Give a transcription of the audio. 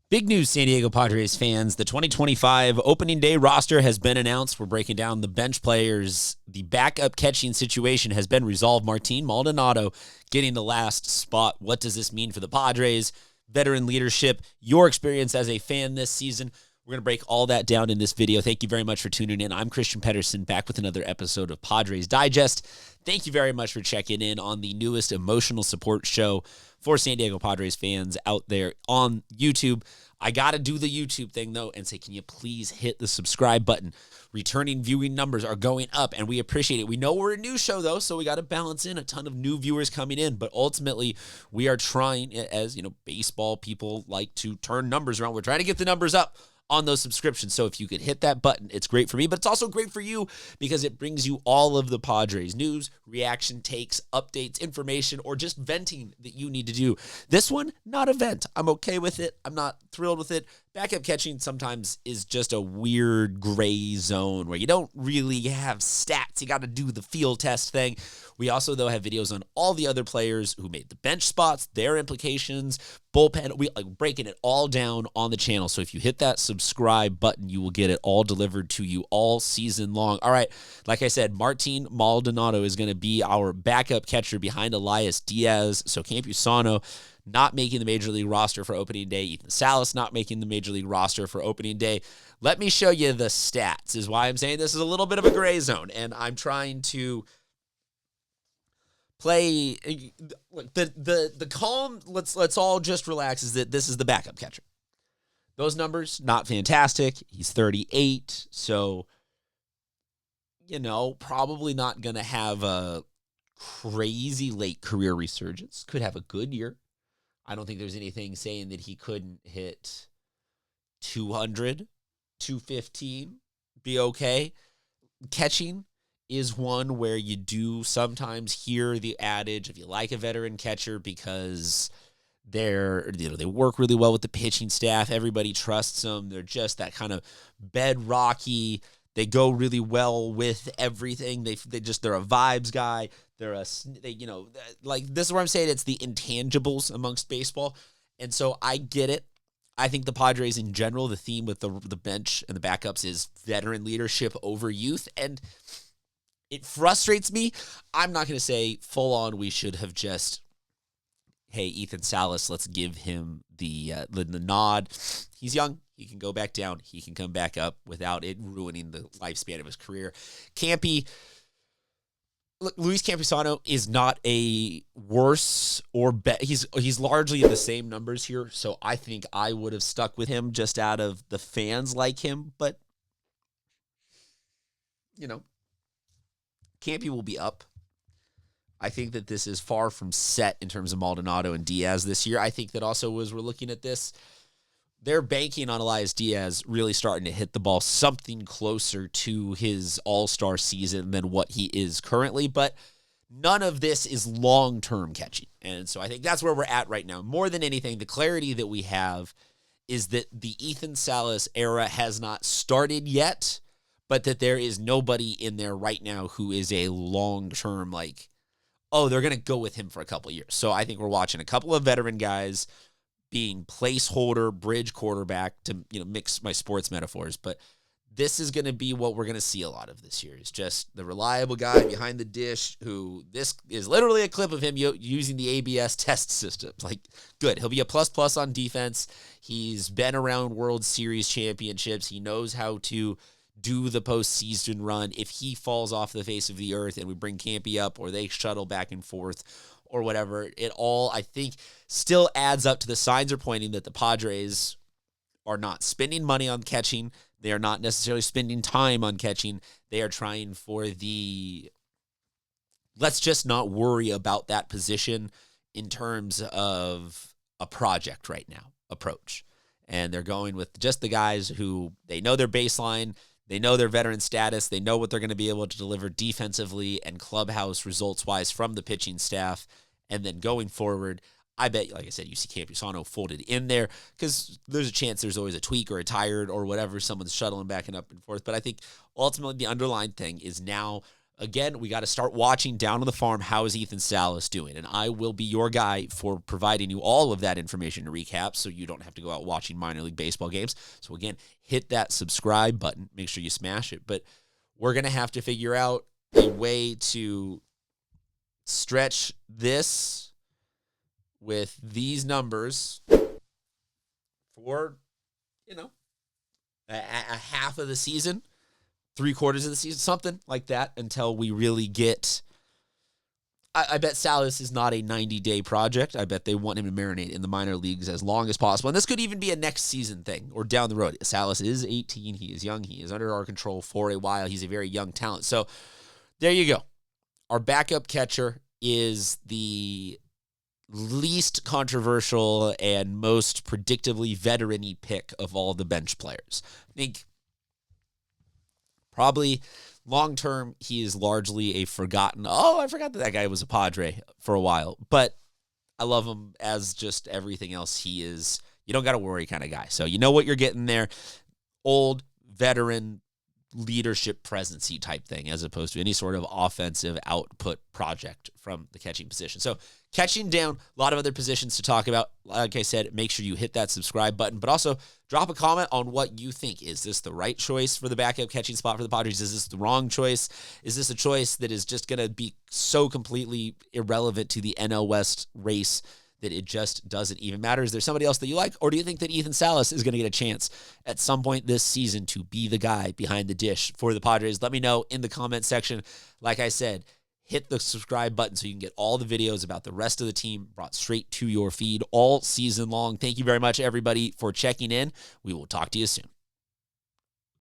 Big news, San Diego Padres fans. The 2025 opening day roster has been announced. We're breaking down the bench players. The backup catching situation has been resolved. Martín Maldonado getting the last spot. What does this mean for the Padres? Veteran leadership, your experience as a fan this season. We're going to break all that down in this video. Thank you very much for tuning in. I'm Christian Pedersen, back with another episode of Padres Digest. Thank you very much for checking in on the newest emotional support show for San Diego Padres fans out there on YouTube. I got to do the YouTube thing, though, and say, can you please hit the subscribe button? Returning viewing numbers are going up, and we appreciate it. We know we're a new show, though, so we got to balance in a ton of new viewers coming in. But ultimately, we are trying, as baseball people like to turn numbers around. We're trying to get the numbers up on those subscriptions. So if you could hit that button, it's great for me, but it's also great for you because it brings you all of the Padres news, reaction, takes, updates, information, or just venting that you need to do. This one, not a vent. I'm okay with it. I'm not thrilled with it. Backup catching sometimes is just a weird gray zone where you don't really have stats. You got to do the field test thing. We also, though, have videos on all the other players who made the bench spots, their implications, bullpen. We breaking it all down on the channel. So if you hit that subscribe button, you will get it all delivered to you all season long. All right, like I said, Martín Maldonado is going to be our backup catcher behind Arraez Diaz. So Campusano not making the Major League roster for opening day. Ethan Salas not making the Major League roster for opening day. Let me show you the stats, is why I'm saying this is a little bit of a gray zone, and I'm trying to play the calm. Let's all just relax. Is that this is the backup catcher? Those numbers not fantastic. He's 38, so probably not gonna have a crazy late career resurgence. Could have a good year. I don't think there's anything saying that he couldn't hit 200, 215, be okay. Catching is one where you do sometimes hear the adage, if you like a veteran catcher, because they work really well with the pitching staff. Everybody trusts them. They're just that kind of bedrocky. They go really well with everything. They're a vibes guy. This is where I'm saying it's the intangibles amongst baseball. And so I get it. I think the Padres in general, the theme with the bench and the backups is veteran leadership over youth. And it frustrates me. I'm not going to say full on we should have just, hey, Ethan Salas, let's give him the nod. He's young. He can go back down. He can come back up without it ruining the lifespan of his career. Luis Campusano is not a worse or better. He's largely in the same numbers here, so I think I would have stuck with him just out of the fans like him. But, Campy will be up. I think that this is far from set in terms of Maldonado and Diaz this year. I think that also as we're looking at this, they're banking on Arraez Diaz really starting to hit the ball something closer to his all-star season than what he is currently, but none of this is long-term catching. And so I think that's where we're at right now. More than anything, the clarity that we have is that the Ethan Salas era has not started yet, but that there is nobody in there right now who is a long-term, they're going to go with him for a couple of years. So I think we're watching a couple of veteran guys being placeholder, bridge quarterback, to mix my sports metaphors. But this is going to be what we're going to see a lot of this year. It's just the reliable guy behind the dish who, this is literally a clip of him using the ABS test system. Good. He'll be a plus on defense. He's been around World Series championships. He knows how to do the postseason run. If he falls off the face of the earth and we bring Campy up or they shuttle back and forth or whatever, it all, I think, still adds up to the signs are pointing that the Padres are not spending money on catching. They are not necessarily spending time on catching. They are trying for let's just not worry about that position in terms of a project right now approach. And they're going with just the guys who they know their baseline, they know their veteran status, they know what they're going to be able to deliver defensively and clubhouse results-wise from the pitching staff. And then going forward, I bet, like I said, you see Campusano folded in there because there's a chance there's always a tweak or a tired or whatever, someone's shuttling back and up and forth. But I think ultimately the underlying thing is now again, we got to start watching down on the farm. How is Ethan Salas doing? And I will be your guy for providing you all of that information to recap so you don't have to go out watching minor league baseball games. So again, hit that subscribe button. Make sure you smash it. But we're going to have to figure out a way to stretch this with these numbers for, a half of the season, 3/4 of the season, something like that, until we really get. I bet Salas is not a 90-day project. I bet they want him to marinate in the minor leagues as long as possible. And this could even be a next season thing or down the road. Salas is 18. He is young. He is under our control for a while. He's a very young talent. So there you go. Our backup catcher is the least controversial and most predictably veteran-y pick of all the bench players. I think probably long-term he is largely a forgotten, I forgot that guy was a Padre for a while, but I love him as just everything else he is. You don't got to worry kind of guy. So you know what you're getting there. Old, veteran, leadership presence-y type thing as opposed to any sort of offensive output project from the catching position. So catching down, a lot of other positions to talk about. Like I said, make sure you hit that subscribe button, but also drop a comment on what you think. Is this the right choice for the backup catching spot for the Padres? Is this the wrong choice? Is this a choice that is just going to be so completely irrelevant to the NL West race that it just doesn't even matter? Is there somebody else that you like? Or do you think that Ethan Salas is going to get a chance at some point this season to be the guy behind the dish for the Padres? Let me know in the comment section. Like I said, hit the subscribe button so you can get all the videos about the rest of the team brought straight to your feed all season long. Thank you very much, everybody, for checking in. We will talk to you soon.